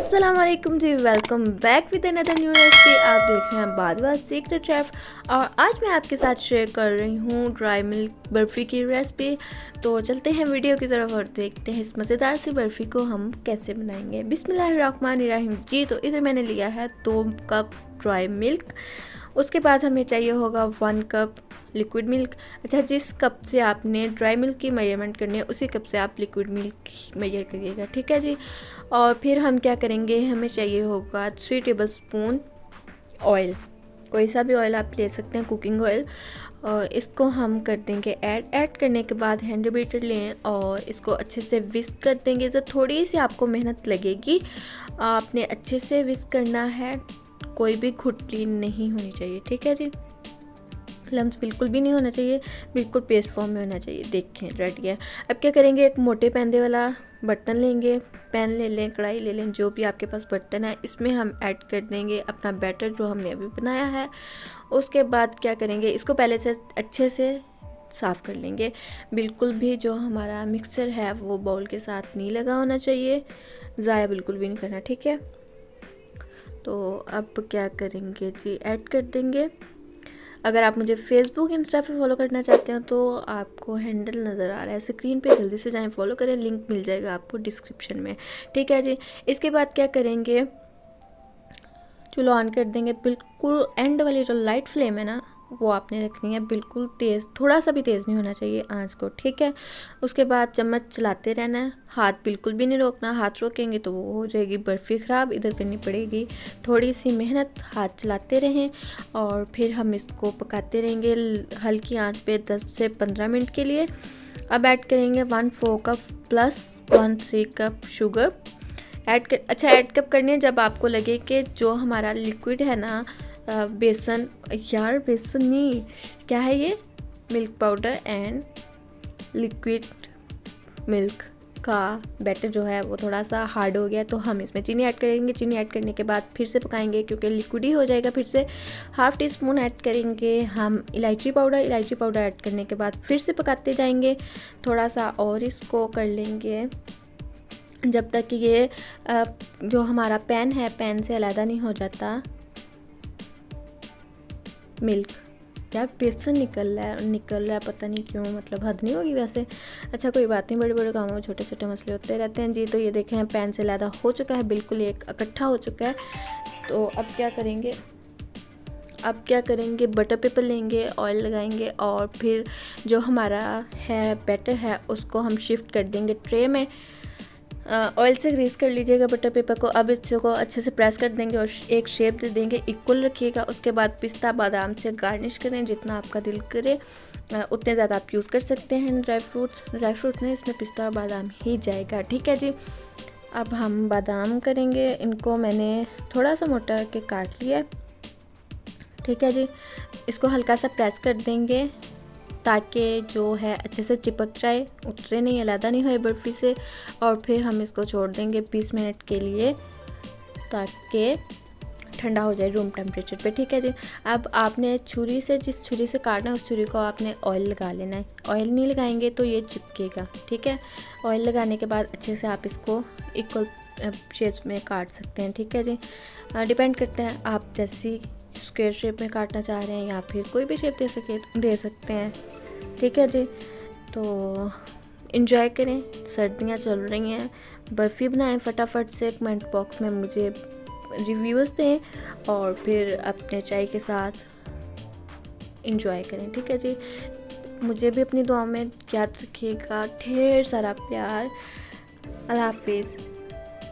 अस्सलाम वालेकुम जी, welcome back with another new recipe. आप देख रहे हैं बादवास सीक्रेट शेफ और आज मैं आपके साथ शेयर कर रही हूँ ड्राई मिल्क बर्फ़ी की रेसिपी। तो चलते हैं वीडियो की तरफ और देखते हैं इस मज़ेदार सी बर्फ़ी को हम कैसे बनाएंगे। बिस्मिल्लाहिर्रहमानिर्रहीम जी। तो इधर मैंने लिया है 2 कप ड्राई मिल्क। उसके बाद हमें चाहिए होगा 1 कप लिक्विड मिल्क। अच्छा, जिस कप से आपने ड्राई मिल्क की मेजरमेंट करनी है उसी कप से आप लिक्विड मिल्क मेजर करिएगा, ठीक है जी। और फिर हम क्या करेंगे, हमें चाहिए होगा 3 टेबल स्पून ऑयल। कोई सा भी ऑयल आप ले सकते हैं, कुकिंग ऑयल। और इसको हम कर देंगे ऐड करने के बाद हैंड बीटर लें और इसको अच्छे से विस्क कर देंगे। तो थोड़ी सी आपको मेहनत लगेगी, आपने अच्छे से विस्क करना है, कोई भी खुटली नहीं होनी चाहिए, ठीक है जी। लम्स बिल्कुल भी नहीं होना चाहिए, बिल्कुल पेस्ट फॉर्म में होना चाहिए। देखें रेडी है। अब क्या करेंगे, एक मोटे पैंदे वाला बर्तन लेंगे, पैन ले लें, कढ़ाई ले लें, जो भी आपके पास बर्तन है। इसमें हम ऐड कर देंगे अपना बैटर जो हमने अभी बनाया है। उसके बाद क्या करेंगे, इसको पहले से अच्छे से साफ़ कर लेंगे। बिल्कुल भी जो हमारा मिक्सचर है वो बाउल के साथ नहीं लगा होना चाहिए, ज़ाया बिल्कुल भी नहीं करना, ठीक है। तो अब क्या करेंगे जी, ऐड कर देंगे। अगर आप मुझे फेसबुक इंस्टा पे फॉलो करना चाहते हो तो आपको हैंडल नज़र आ रहा है स्क्रीन पे, जल्दी से जाएं, फॉलो करें, लिंक मिल जाएगा आपको डिस्क्रिप्शन में, ठीक है जी। इसके बाद क्या करेंगे, चूल्हा ऑन कर देंगे। बिल्कुल एंड वाली जो लाइट फ्लेम है ना वो आपने रखनी है, बिल्कुल तेज़, थोड़ा सा भी तेज़ नहीं होना चाहिए आंच को, ठीक है। उसके बाद चम्मच चलाते रहना है, हाथ बिल्कुल भी नहीं रोकना। हाथ रोकेंगे तो वो हो जाएगी बर्फ़ी ख़राब, इधर करनी पड़ेगी थोड़ी सी मेहनत, हाथ चलाते रहें और फिर हम इसको पकाते रहेंगे हल्की आंच पे 10 से 15 मिनट के लिए। अब ऐड करेंगे 1/4 cup plus 1/3 cup sugar add कर। अच्छा, ऐड कब करनी है, जब आपको लगे कि जो हमारा लिक्विड है ना, बेसन, यार बेसन नहीं, क्या है ये, milk powder and liquid milk का बैटर जो है वो थोड़ा सा हार्ड हो गया, तो हम इसमें चीनी ऐड करेंगे। चीनी ऐड करने के बाद फिर से पकाएंगे क्योंकि लिक्विड ही हो जाएगा। फिर से 1/2 टीस्पून ऐड करेंगे हम इलायची पाउडर ऐड करने के बाद फिर से पकाते जाएंगे थोड़ा सा, और इसको कर लेंगे जब तक कि ये जो हमारा पैन है, पैन से अलग नहीं हो जाता मिल्क। यार बेसन निकल रहा है, पता नहीं क्यों, मतलब हद नहीं होगी वैसे। अच्छा कोई बात नहीं, बड़े बड़े कामों में छोटे छोटे मसले होते रहते हैं जी। तो ये देखें पैन से अलग हो चुका है, बिल्कुल एक इकट्ठा हो चुका है। तो अब क्या करेंगे, बटर पेपर लेंगे, ऑयल लगाएंगे और फिर जो हमारा है बैटर है उसको हम शिफ्ट कर देंगे ट्रे में। ऑयल से ग्रीस कर लीजिएगा बटर पेपर को। अब इसको अच्छे से प्रेस कर देंगे और एक शेप दे देंगे, इक्वल रखिएगा। उसके बाद पिस्ता बादाम से गार्निश करें, जितना आपका दिल करे उतने ज़्यादा आप यूज़ कर सकते हैं। ड्राई फ्रूट नहीं, इसमें पिस्ता और बादाम ही जाएगा, ठीक है जी। अब हम बादाम करेंगे, इनको मैंने थोड़ा सा मोटा करके काट लिया, ठीक है जी। इसको हल्का सा प्रेस कर देंगे ताकि जो है अच्छे से चिपक जाए, उतरे नहीं, अलग नहीं होए बर्फ़ी से। और फिर हम इसको छोड़ देंगे 20 मिनट के लिए ताकि ठंडा हो जाए रूम टेम्परेचर पे, ठीक है जी। अब आपने जिस छुरी से काटना है उस छुरी को आपने ऑयल लगा लेना है। ऑयल नहीं लगाएंगे तो ये चिपकेगा, ठीक है। ऑयल लगाने के बाद अच्छे से आप इसको इक्वल शेप में काट सकते हैं, ठीक है जी। डिपेंड करता है आप जैसी स्क्वायर शेप में काटना चाह रहे हैं या फिर कोई भी शेप दे सकते हैं, ठीक है जी। तो इन्जॉय करें, सर्दियाँ चल रही हैं, बर्फ़ी बनाएं फटाफट से, कमेंट बॉक्स में मुझे रिव्यूज़ दें और फिर अपने चाय के साथ इन्जॉय करें, ठीक है जी। मुझे भी अपनी दुआ में याद रखिएगा। ढेर सारा प्यार। अल्लाह हाफिज़।